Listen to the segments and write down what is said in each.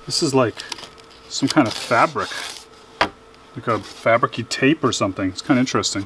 This is like some kind of fabric. Like a fabricy tape or something. It's kind of interesting.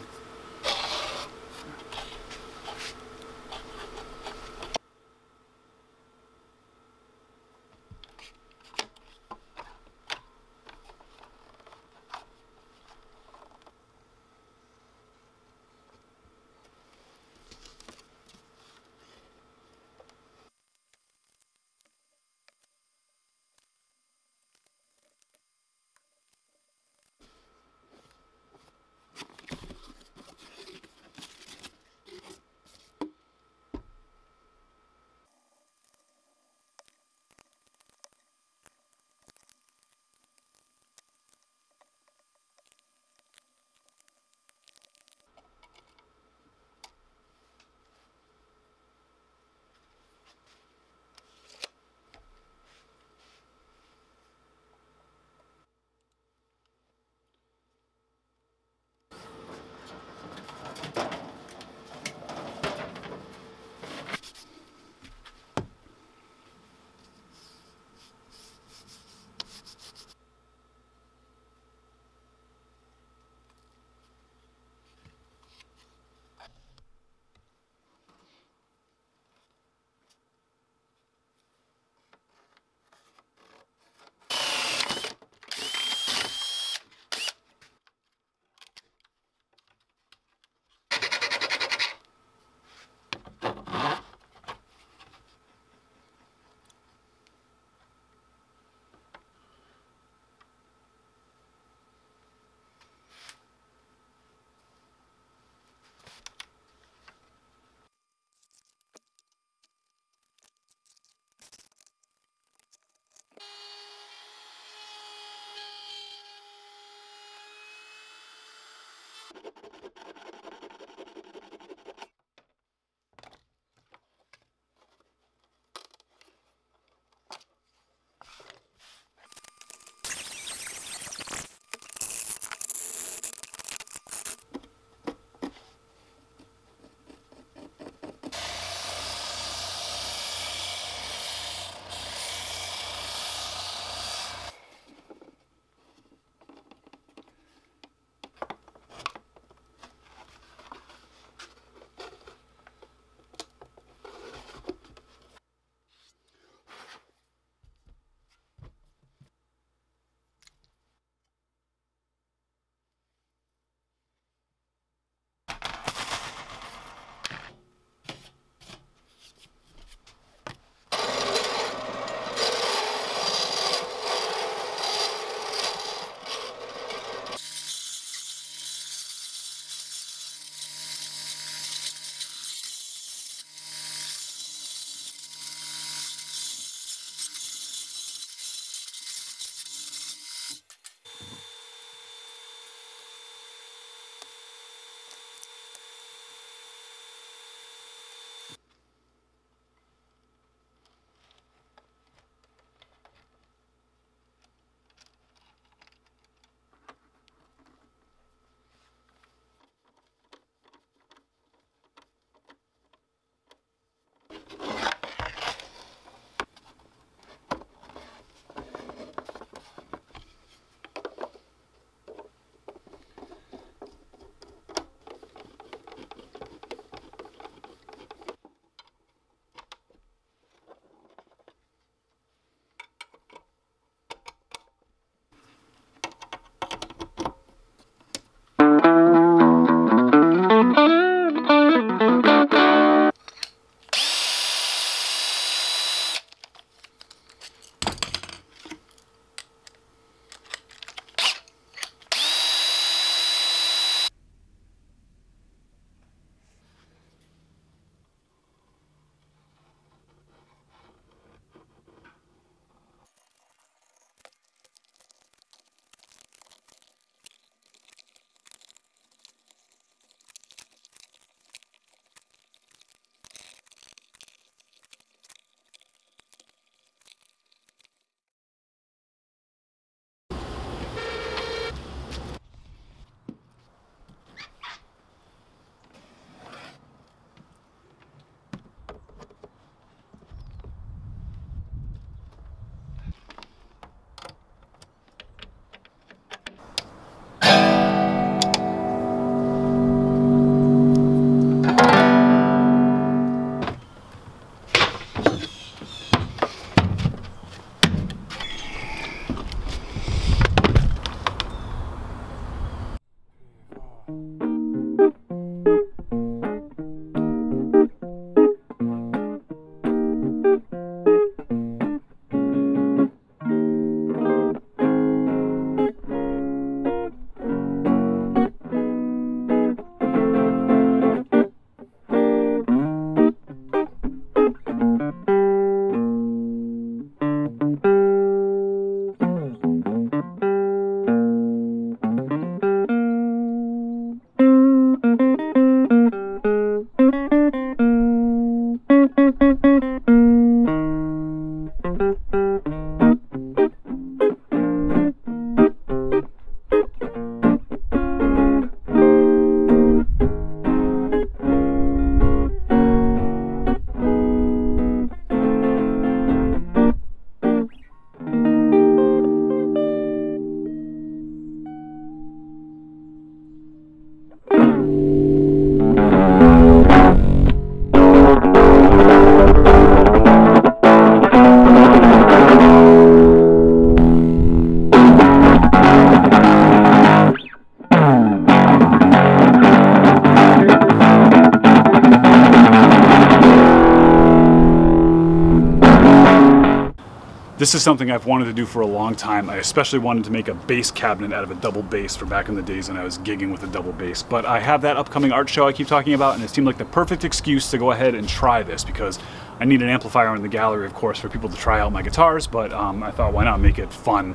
This is something I've wanted to do for a long time. I especially wanted to make a bass cabinet out of a double bass for back in the days when I was gigging with a double bass. But I have that upcoming art show I keep talking about, and it seemed like the perfect excuse to go ahead and try this, because I need an amplifier in the gallery, of course, for people to try out my guitars, but I thought, why not make it fun?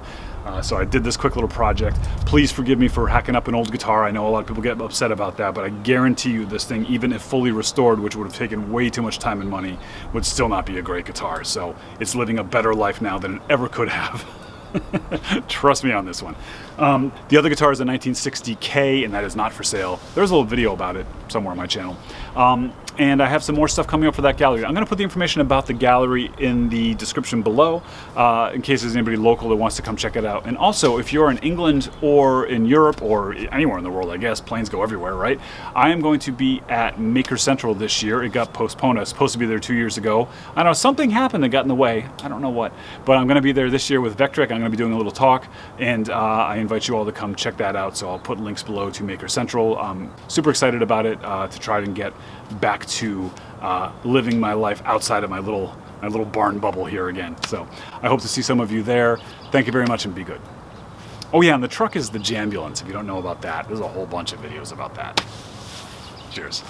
So I did this quick little project. Please forgive me for hacking up an old guitar. I know a lot of people get upset about that, but I guarantee you this thing, even if fully restored, which would have taken way too much time and money, would still not be a great guitar. So it's living a better life now than it ever could have. Trust me on this one. The other guitar is a 1960K, and that is not for sale. There's a little video about it somewhere on my channel. And I have some more stuff coming up for that gallery. I'm going to put the information about the gallery in the description below, in case there's anybody local that wants to come check it out. And also, if you're in England or in Europe or anywhere in the world, I guess, planes go everywhere, right? I am going to be at Maker Central this year. It got postponed. I was supposed to be there 2 years ago. I know something happened that got in the way. I don't know what. But I'm going to be there this year with Vectric. I'm going to be doing a little talk, and I invite you all to come check that out. So I'll put links below to Maker Central. I'm super excited about it, to try and get back to living my life outside of my little barn bubble here again. So I hope to see some of you there. Thank you very much, and be good. Oh yeah, and the truck is the Jambulance. If you don't know about that, there's a whole bunch of videos about that. Cheers.